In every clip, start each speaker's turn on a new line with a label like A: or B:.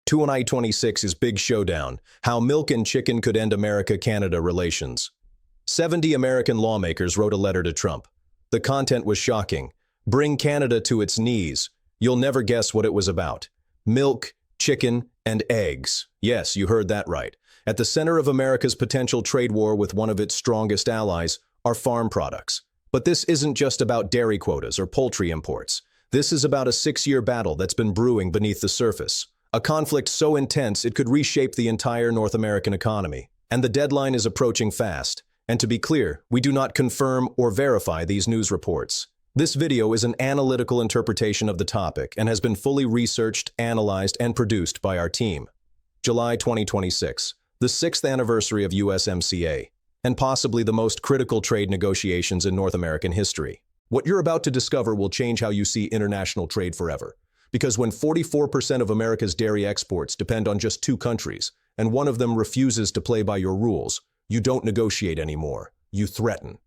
A: 2026 is Big Showdown, How Milk and Chicken Could End America-Canada Relations. 70 American lawmakers wrote a letter to Trump. The content was shocking. Bring Canada to its knees. You'll never guess what it was about. Milk, chicken, and eggs. Yes, you heard that right. At the center of America's potential trade war with one of its strongest allies are farm products. But this isn't just about dairy quotas or poultry imports. This is about a 6-year battle that's been brewing beneath the surface. A conflict so intense it could reshape the entire North American economy. And the deadline is approaching fast. And to be clear, we do not confirm or verify these news reports. This video is an analytical interpretation of the topic and has been fully researched, analyzed, and produced by our team. July 2026, the 6th anniversary of USMCA, and possibly the most critical trade negotiations in North American history. What you're about to discover will change how you see international trade forever. Because when 44% of America's dairy exports depend on just 2 countries, and one of them refuses to play by your rules, you don't negotiate anymore, you threaten.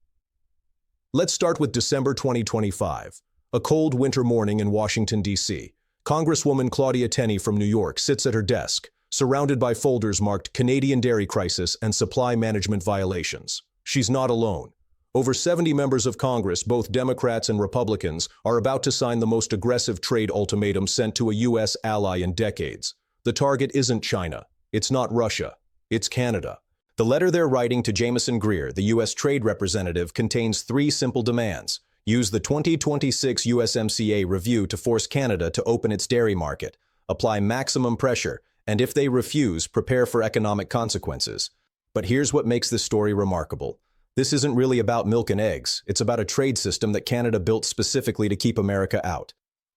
A: Let's start with December 2025. A cold winter morning in Washington, D.C. Congresswoman Claudia Tenney from New York sits at her desk, surrounded by folders marked Canadian Dairy Crisis and Supply Management Violations. She's not alone. Over 70 members of Congress, both Democrats and Republicans, are about to sign the most aggressive trade ultimatum sent to a U.S. ally in decades. The target isn't China. It's not Russia. It's Canada. The letter they're writing to Jamieson Greer, the U.S. Trade Representative, contains 3 simple demands. Use the 2026 USMCA review to force Canada to open its dairy market. Apply maximum pressure, and if they refuse, prepare for economic consequences. But here's what makes this story remarkable. This isn't really about milk and eggs. It's about a trade system that Canada built specifically to keep America out.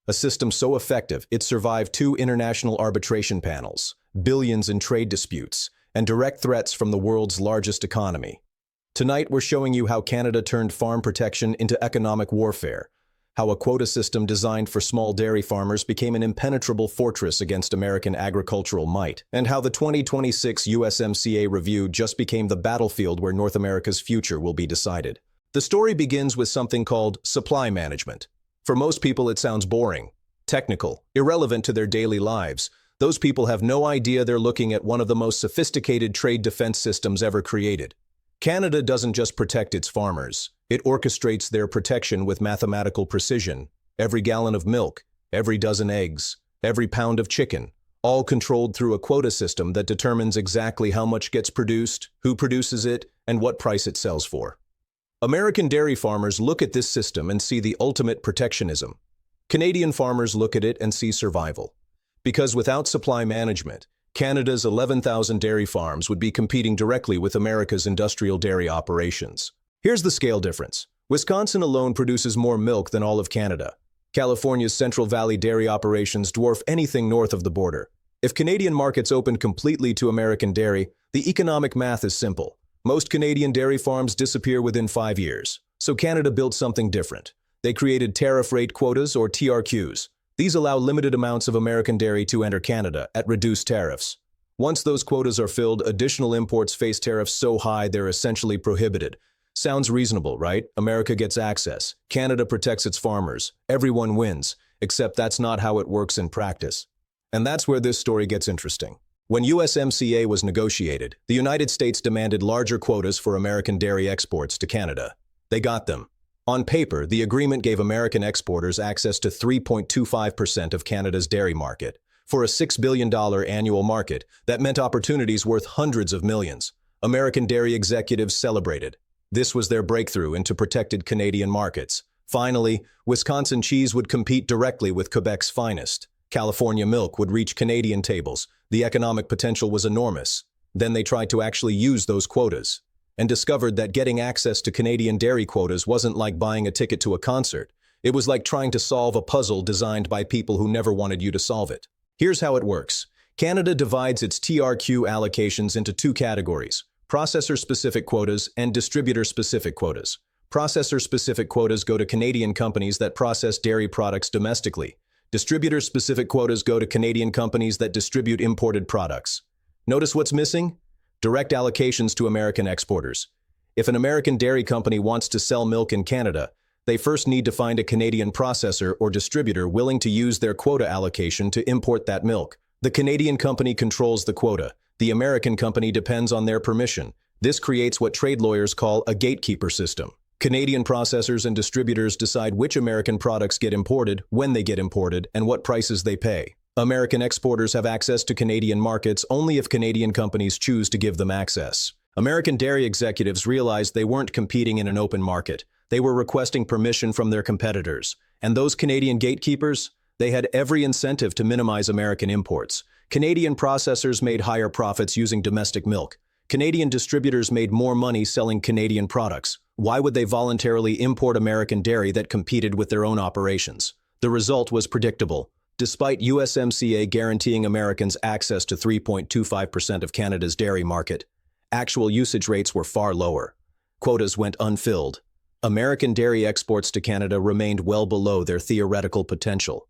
A: A system so effective, it survived 2 international arbitration panels, billions in trade disputes, and direct threats from the world's largest economy. Tonight, we're showing you how Canada turned farm protection into economic warfare, how a quota system designed for small dairy farmers became an impenetrable fortress against American agricultural might, and how the 2026 USMCA review just became the battlefield where North America's future will be decided. The story begins with something called supply management. For most people, it sounds boring, technical, irrelevant to their daily lives. Those people have no idea they're looking at one of the most sophisticated trade defense systems ever created. Canada doesn't just protect its farmers. It orchestrates their protection with mathematical precision. Every gallon of milk, every dozen eggs, every pound of chicken, all controlled through a quota system that determines exactly how much gets produced, who produces it, and what price it sells for. American dairy farmers look at this system and see the ultimate protectionism. Canadian farmers look at it and see survival. Because without supply management, Canada's 11,000 dairy farms would be competing directly with America's industrial dairy operations. Here's the scale difference. Wisconsin alone produces more milk than all of Canada. California's Central Valley dairy operations dwarf anything north of the border. If Canadian markets opened completely to American dairy, the economic math is simple. Most Canadian dairy farms disappear within 5 years. So Canada built something different. They created tariff rate quotas, or TRQs. These allow limited amounts of American dairy to enter Canada at reduced tariffs. Once those quotas are filled, additional imports face tariffs so high they're essentially prohibited. Sounds reasonable, right? America gets access. Canada protects its farmers. Everyone wins. Except that's not how it works in practice. And that's where this story gets interesting. When USMCA was negotiated, the United States demanded larger quotas for American dairy exports to Canada. They got them. On paper, the agreement gave American exporters access to 3.25% of Canada's dairy market. For a $6 billion annual market, that meant opportunities worth hundreds of millions. American dairy executives celebrated. This was their breakthrough into protected Canadian markets. Finally, Wisconsin cheese would compete directly with Quebec's finest. California milk would reach Canadian tables. The economic potential was enormous. Then they tried to actually use those quotas, and discovered that getting access to Canadian dairy quotas wasn't like buying a ticket to a concert. It was like trying to solve a puzzle designed by people who never wanted you to solve it. Here's how it works. Canada divides its TRQ allocations into 2 categories: processor-specific quotas and distributor-specific quotas. Processor-specific quotas go to Canadian companies that process dairy products domestically. Distributor-specific quotas go to Canadian companies that distribute imported products. Notice what's missing? Direct allocations to American exporters. If an American dairy company wants to sell milk in Canada, they first need to find a Canadian processor or distributor willing to use their quota allocation to import that milk. The Canadian company controls the quota. The American company depends on their permission. This creates what trade lawyers call a gatekeeper system. Canadian processors and distributors decide which American products get imported, when they get imported, and what prices they pay. American exporters have access to Canadian markets only if Canadian companies choose to give them access. American dairy executives realized they weren't competing in an open market. They were requesting permission from their competitors. And those Canadian gatekeepers? They had every incentive to minimize American imports. Canadian processors made higher profits using domestic milk. Canadian distributors made more money selling Canadian products. Why would they voluntarily import American dairy that competed with their own operations? The result was predictable. Despite USMCA guaranteeing Americans access to 3.25% of Canada's dairy market, actual usage rates were far lower. Quotas went unfilled. American dairy exports to Canada remained well below their theoretical potential.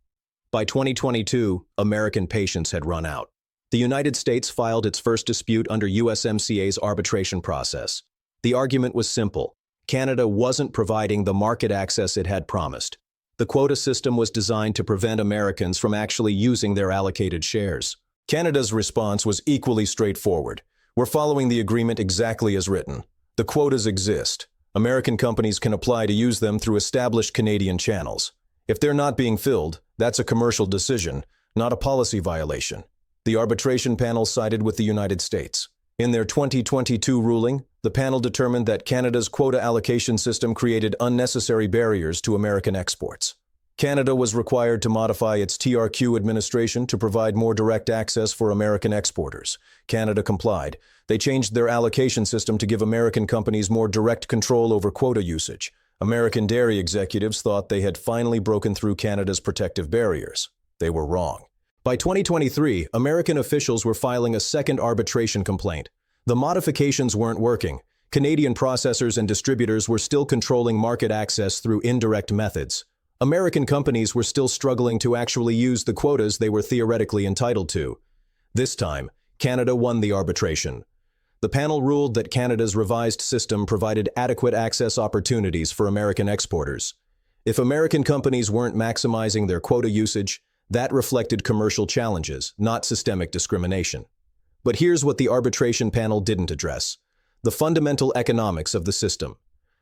A: By 2022, American patience had run out. The United States filed its first dispute under USMCA's arbitration process. The argument was simple. Canada wasn't providing the market access it had promised. The quota system was designed to prevent Americans from actually using their allocated shares. Canada's response was equally straightforward. We're following the agreement exactly as written. The quotas exist. American companies can apply to use them through established Canadian channels. If they're not being filled, that's a commercial decision, not a policy violation. The arbitration panel sided with the United States. In their 2022 ruling, the panel determined that Canada's quota allocation system created unnecessary barriers to American exports. Canada was required to modify its TRQ administration to provide more direct access for American exporters. Canada complied. They changed their allocation system to give American companies more direct control over quota usage. American dairy executives thought they had finally broken through Canada's protective barriers. They were wrong. By 2023, American officials were filing a second arbitration complaint. The modifications weren't working. Canadian processors and distributors were still controlling market access through indirect methods. American companies were still struggling to actually use the quotas they were theoretically entitled to. This time, Canada won the arbitration. The panel ruled that Canada's revised system provided adequate access opportunities for American exporters. If American companies weren't maximizing their quota usage, that reflected commercial challenges, not systemic discrimination. But here's what the arbitration panel didn't address: the fundamental economics of the system.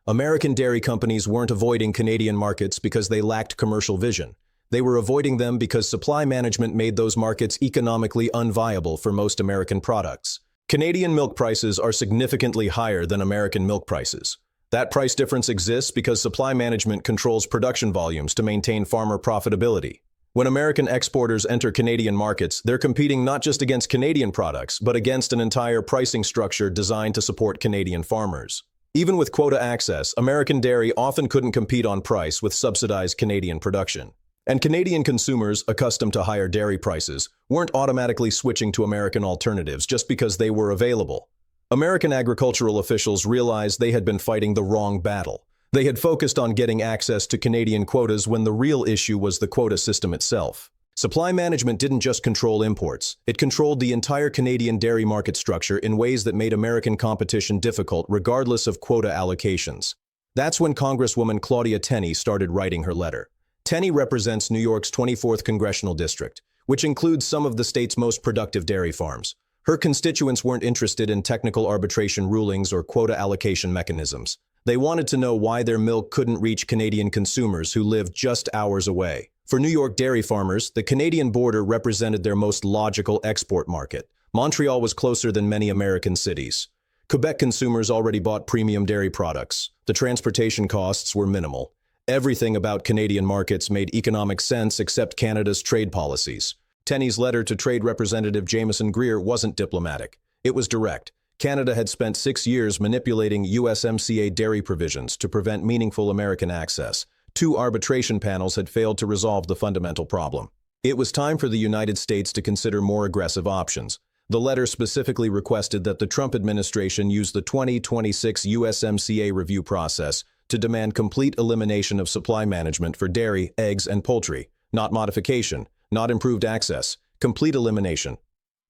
A: American dairy companies weren't avoiding Canadian markets because they lacked commercial vision. They were avoiding them because supply management made those markets economically unviable for most American products. Canadian milk prices are significantly higher than American milk prices. That price difference exists because supply management controls production volumes to maintain farmer profitability. When American exporters enter Canadian markets, they're competing not just against Canadian products, but against an entire pricing structure designed to support Canadian farmers. Even with quota access, American dairy often couldn't compete on price with subsidized Canadian production. And Canadian consumers, accustomed to higher dairy prices, weren't automatically switching to American alternatives just because they were available. American agricultural officials realized they had been fighting the wrong battle. They had focused on getting access to Canadian quotas when the real issue was the quota system itself. Supply management didn't just control imports. It controlled the entire Canadian dairy market structure in ways that made American competition difficult regardless of quota allocations. That's when Congresswoman Claudia Tenney started writing her letter. Tenney represents New York's 24th Congressional District, which includes some of the state's most productive dairy farms. Her constituents weren't interested in technical arbitration rulings or quota allocation mechanisms. They wanted to know why their milk couldn't reach Canadian consumers who lived just hours away. For New York dairy farmers, the Canadian border represented their most logical export market. Montreal was closer than many American cities. Quebec consumers already bought premium dairy products. The transportation costs were minimal. Everything about Canadian markets made economic sense except Canada's trade policies. Tenney's letter to Trade Representative Jameson Greer wasn't diplomatic. It was direct. Canada had spent 6 years manipulating USMCA dairy provisions to prevent meaningful American access. 2 arbitration panels had failed to resolve the fundamental problem. It was time for the United States to consider more aggressive options. The letter specifically requested that the Trump administration use the 2026 USMCA review process to demand complete elimination of supply management for dairy, eggs, and poultry. Not modification, not improved access, complete elimination.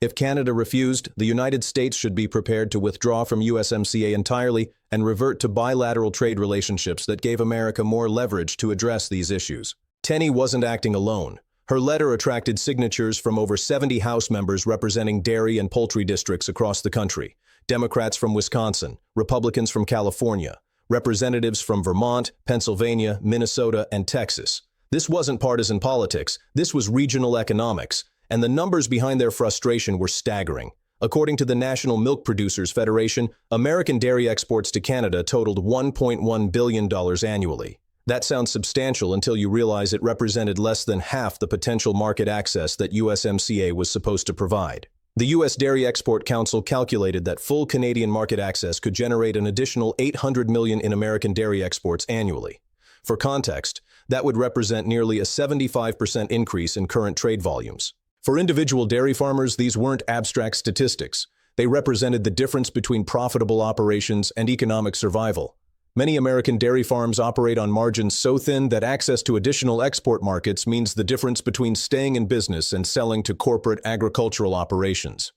A: If Canada refused, the United States should be prepared to withdraw from USMCA entirely and revert to bilateral trade relationships that gave America more leverage to address these issues. Tenney wasn't acting alone. Her letter attracted signatures from over 70 House members representing dairy and poultry districts across the country, Democrats from Wisconsin, Republicans from California, representatives from Vermont, Pennsylvania, Minnesota, and Texas. This wasn't partisan politics, this was regional economics, and the numbers behind their frustration were staggering. According to the National Milk Producers Federation, American dairy exports to Canada totaled $1.1 billion annually. That sounds substantial until you realize it represented less than half the potential market access that USMCA was supposed to provide. The U.S. Dairy Export Council calculated that full Canadian market access could generate an additional $800 million in American dairy exports annually. For context, that would represent nearly a 75% increase in current trade volumes. For individual dairy farmers, these weren't abstract statistics. They represented the difference between profitable operations and economic survival. Many American dairy farms operate on margins so thin that access to additional export markets means the difference between staying in business and selling to corporate agricultural operations.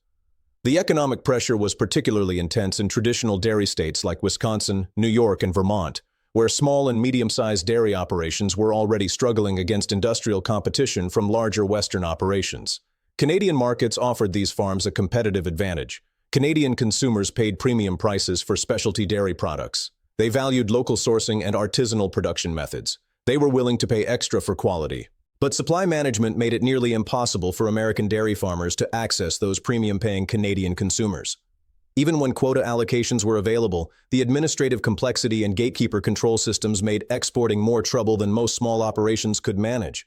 A: The economic pressure was particularly intense in traditional dairy states like Wisconsin, New York, and Vermont, where small and medium-sized dairy operations were already struggling against industrial competition from larger Western operations. Canadian markets offered these farms a competitive advantage. Canadian consumers paid premium prices for specialty dairy products. They valued local sourcing and artisanal production methods. They were willing to pay extra for quality. But supply management made it nearly impossible for American dairy farmers to access those premium-paying Canadian consumers. Even when quota allocations were available, the administrative complexity and gatekeeper control systems made exporting more trouble than most small operations could manage.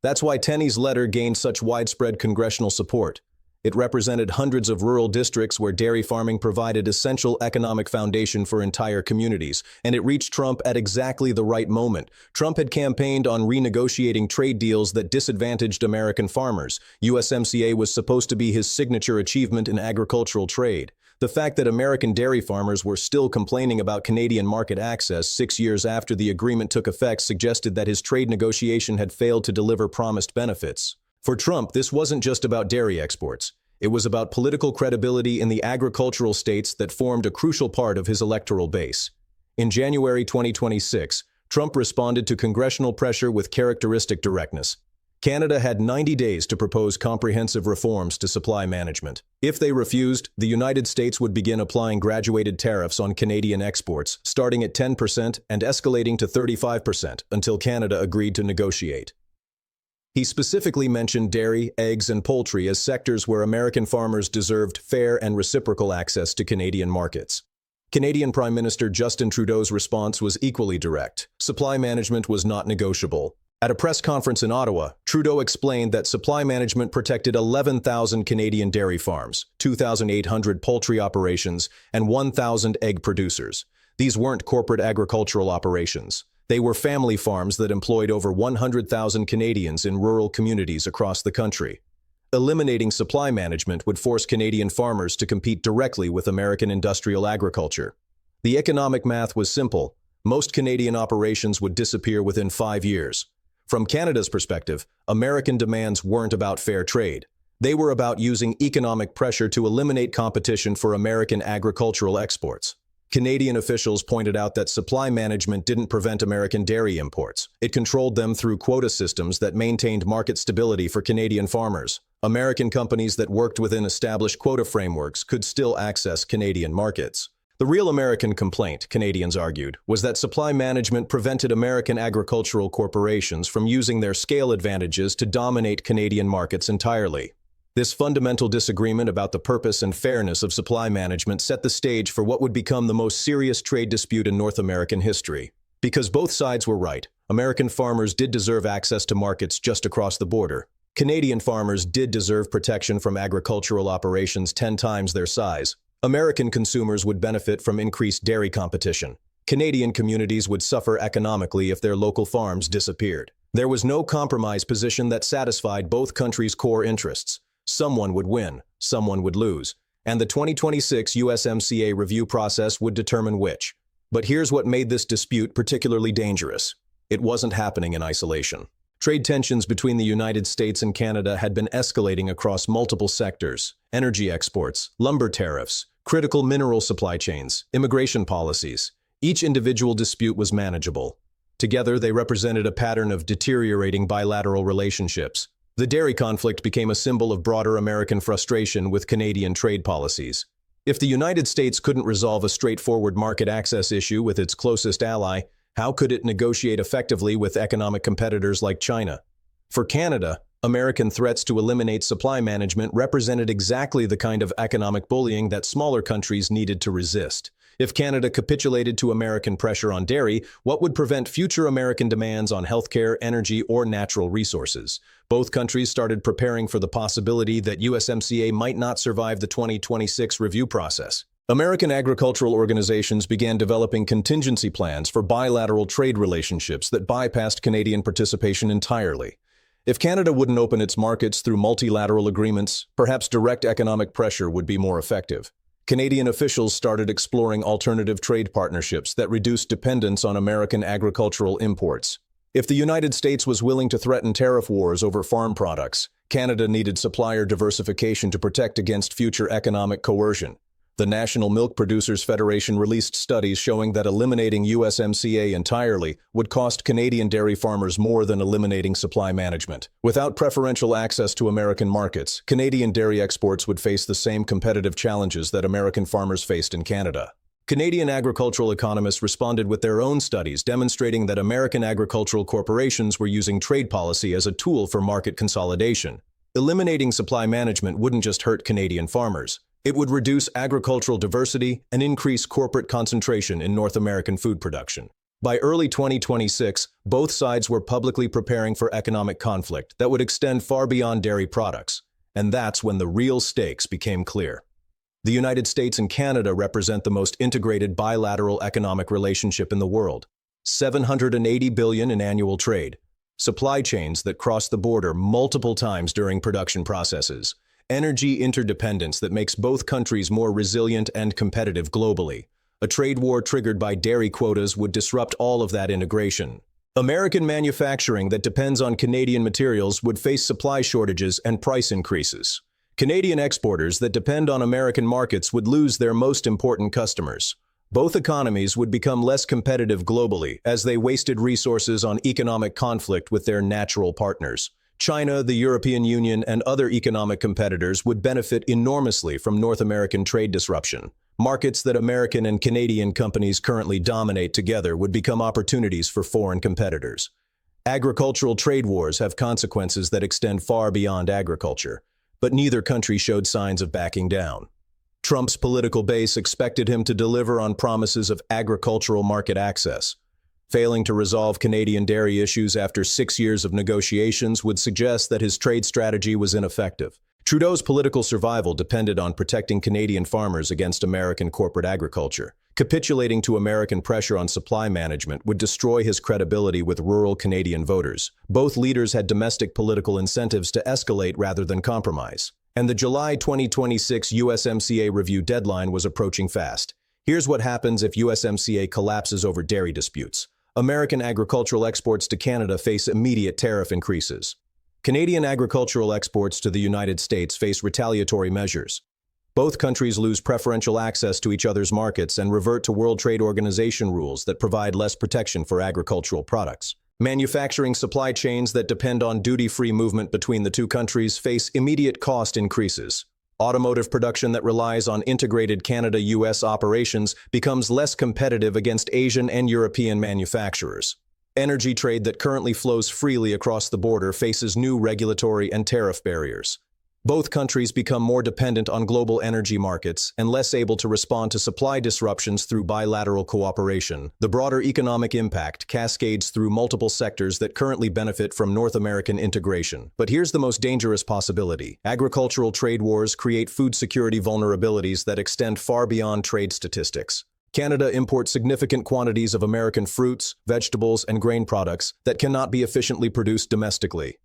A: That's why Tenney's letter gained such widespread congressional support. It represented hundreds of rural districts where dairy farming provided essential economic foundation for entire communities, and it reached Trump at exactly the right moment. Trump had campaigned on renegotiating trade deals that disadvantaged American farmers. USMCA was supposed to be his signature achievement in agricultural trade. The fact that American dairy farmers were still complaining about Canadian market access 6 years after the agreement took effect suggested that his trade negotiation had failed to deliver promised benefits. For Trump, this wasn't just about dairy exports. It was about political credibility in the agricultural states that formed a crucial part of his electoral base. In January 2026, Trump responded to congressional pressure with characteristic directness. Canada had 90 days to propose comprehensive reforms to supply management. If they refused, the United States would begin applying graduated tariffs on Canadian exports, starting at 10% and escalating to 35% until Canada agreed to negotiate. He specifically mentioned dairy, eggs, and poultry as sectors where American farmers deserved fair and reciprocal access to Canadian markets. Canadian Prime Minister Justin Trudeau's response was equally direct. Supply management was not negotiable. At a press conference in Ottawa, Trudeau explained that supply management protected 11,000 Canadian dairy farms, 2,800 poultry operations, and 1,000 egg producers. These weren't corporate agricultural operations. They were family farms that employed over 100,000 Canadians in rural communities across the country. Eliminating supply management would force Canadian farmers to compete directly with American industrial agriculture. The economic math was simple. Most Canadian operations would disappear within 5 years. From Canada's perspective, American demands weren't about fair trade. They were about using economic pressure to eliminate competition for American agricultural exports. Canadian officials pointed out that supply management didn't prevent American dairy imports. It controlled them through quota systems that maintained market stability for Canadian farmers. American companies that worked within established quota frameworks could still access Canadian markets. The real American complaint, Canadians argued, was that supply management prevented American agricultural corporations from using their scale advantages to dominate Canadian markets entirely. This fundamental disagreement about the purpose and fairness of supply management set the stage for what would become the most serious trade dispute in North American history. Because both sides were right, American farmers did deserve access to markets just across the border. Canadian farmers did deserve protection from agricultural operations 10 times their size. American consumers would benefit from increased dairy competition. Canadian communities would suffer economically if their local farms disappeared. There was no compromise position that satisfied both countries' core interests. Someone would win, someone would lose, and the 2026 USMCA review process would determine which. But here's what made this dispute particularly dangerous. It wasn't happening in isolation. Trade tensions between the United States and Canada had been escalating across multiple sectors: energy exports, lumber tariffs, critical mineral supply chains, immigration policies. Each individual dispute was manageable. Together, they represented a pattern of deteriorating bilateral relationships. The dairy conflict became a symbol of broader American frustration with Canadian trade policies. If the United States couldn't resolve a straightforward market access issue with its closest ally, how could it negotiate effectively with economic competitors like China? For Canada, American threats to eliminate supply management represented exactly the kind of economic bullying that smaller countries needed to resist. If Canada capitulated to American pressure on dairy, what would prevent future American demands on healthcare, energy, or natural resources? Both countries started preparing for the possibility that USMCA might not survive the 2026 review process. American agricultural organizations began developing contingency plans for bilateral trade relationships that bypassed Canadian participation entirely. If Canada wouldn't open its markets through multilateral agreements, perhaps direct economic pressure would be more effective. Canadian officials started exploring alternative trade partnerships that reduced dependence on American agricultural imports. If the United States was willing to threaten tariff wars over farm products, Canada needed supplier diversification to protect against future economic coercion. The National Milk Producers Federation released studies showing that eliminating USMCA entirely would cost Canadian dairy farmers more than eliminating supply management. Without preferential access to American markets, Canadian dairy exports would face the same competitive challenges that American farmers faced in Canada. Canadian agricultural economists responded with their own studies demonstrating that American agricultural corporations were using trade policy as a tool for market consolidation. Eliminating supply management wouldn't just hurt Canadian farmers. It would reduce agricultural diversity and increase corporate concentration in North American food production. By early 2026, both sides were publicly preparing for economic conflict that would extend far beyond dairy products. And that's when the real stakes became clear. The United States and Canada represent the most integrated bilateral economic relationship in the world. $780 billion in annual trade. Supply chains that cross the border multiple times during production processes. Energy interdependence that makes both countries more resilient and competitive globally. A trade war triggered by dairy quotas would disrupt all of that integration. American manufacturing that depends on Canadian materials would face supply shortages and price increases. Canadian exporters that depend on American markets would lose their most important customers. Both economies would become less competitive globally as they wasted resources on economic conflict with their natural partners. China, the European Union, and other economic competitors would benefit enormously from North American trade disruption. Markets that American and Canadian companies currently dominate together would become opportunities for foreign competitors. Agricultural trade wars have consequences that extend far beyond agriculture, but neither country showed signs of backing down. Trump's political base expected him to deliver on promises of agricultural market access. Failing to resolve Canadian dairy issues after 6 years of negotiations would suggest that his trade strategy was ineffective. Trudeau's political survival depended on protecting Canadian farmers against American corporate agriculture. Capitulating to American pressure on supply management would destroy his credibility with rural Canadian voters. Both leaders had domestic political incentives to escalate rather than compromise. And the July 2026 USMCA review deadline was approaching fast. Here's what happens if USMCA collapses over dairy disputes. American agricultural exports to Canada face immediate tariff increases. Canadian agricultural exports to the United States face retaliatory measures. Both countries lose preferential access to each other's markets and revert to World Trade Organization rules that provide less protection for agricultural products. Manufacturing supply chains that depend on duty-free movement between the two countries face immediate cost increases. Automotive production that relies on integrated Canada-US operations becomes less competitive against Asian and European manufacturers. Energy trade that currently flows freely across the border faces new regulatory and tariff barriers. Both countries become more dependent on global energy markets and less able to respond to supply disruptions through bilateral cooperation. The broader economic impact cascades through multiple sectors that currently benefit from North American integration. But here's the most dangerous possibility. Agricultural trade wars create food security vulnerabilities that extend far beyond trade statistics. Canada imports significant quantities of American fruits, vegetables, and grain products that cannot be efficiently produced domestically.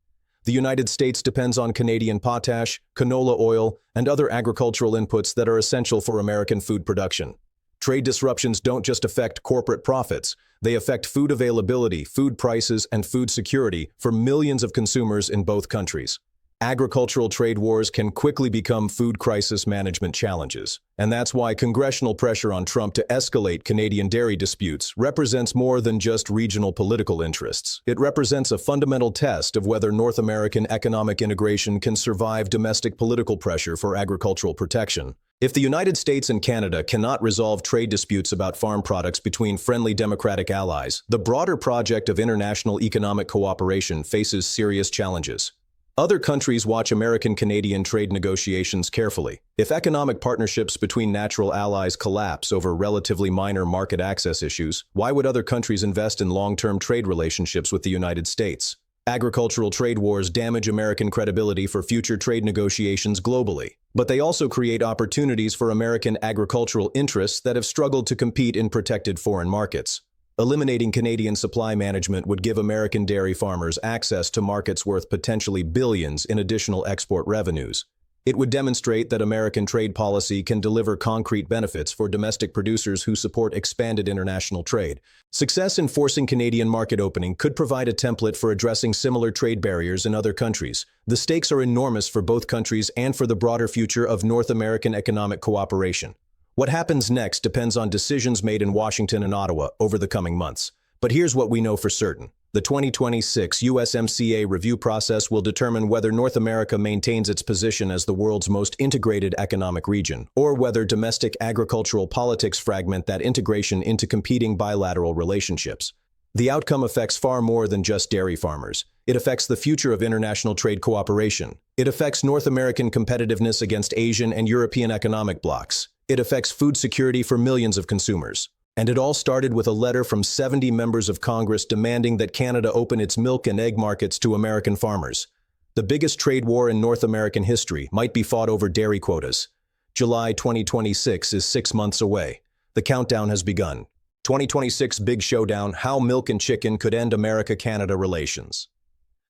A: The United States depends on Canadian potash, canola oil, and other agricultural inputs that are essential for American food production. Trade disruptions don't just affect corporate profits, they affect food availability, food prices, and food security for millions of consumers in both countries. Agricultural trade wars can quickly become food crisis management challenges, and that's why congressional pressure on Trump to escalate Canadian dairy disputes represents more than just regional political interests. It represents a fundamental test of whether North American economic integration can survive domestic political pressure for agricultural protection. If the United States and Canada cannot resolve trade disputes about farm products between friendly democratic allies, the broader project of international economic cooperation faces serious challenges. Other countries watch American-Canadian trade negotiations carefully. If economic partnerships between natural allies collapse over relatively minor market access issues, why would other countries invest in long-term trade relationships with the United States? Agricultural trade wars damage American credibility for future trade negotiations globally, but they also create opportunities for American agricultural interests that have struggled to compete in protected foreign markets. Eliminating Canadian supply management would give American dairy farmers access to markets worth potentially billions in additional export revenues. It would demonstrate that American trade policy can deliver concrete benefits for domestic producers who support expanded international trade. Success in forcing Canadian market opening could provide a template for addressing similar trade barriers in other countries. The stakes are enormous for both countries and for the broader future of North American economic cooperation. What happens next depends on decisions made in Washington and Ottawa over the coming months. But here's what we know for certain. The 2026 USMCA review process will determine whether North America maintains its position as the world's most integrated economic region, or whether domestic agricultural politics fragment that integration into competing bilateral relationships. The outcome affects far more than just dairy farmers. It affects the future of international trade cooperation. It affects North American competitiveness against Asian and European economic blocs. It affects food security for millions of consumers. And it all started with a letter from 70 members of Congress demanding that Canada open its milk and egg markets to American farmers. The biggest trade war in North American history might be fought over dairy quotas. July 2026 is 6 months away. The countdown has begun. 2026 Big Showdown: How Milk and Chicken Could End America-Canada Relations.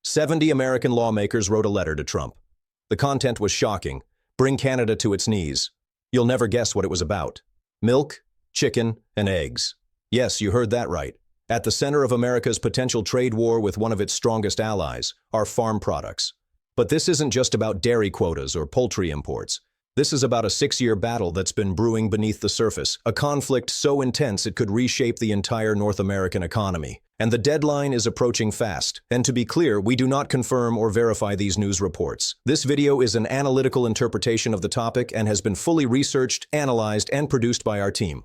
A: 70 American lawmakers wrote a letter to Trump. The content was shocking. Bring Canada to its knees. You'll never guess what it was about. Milk, chicken, and eggs. Yes, you heard that right. At the center of America's potential trade war with one of its strongest allies are farm products. But this isn't just about dairy quotas or poultry imports. This is about a 6-year battle that's been brewing beneath the surface, a conflict so intense it could reshape the entire North American economy. And the deadline is approaching fast. And to be clear, we do not confirm or verify these news reports. This video is an analytical interpretation of the topic and has been fully researched, analyzed, and produced by our team.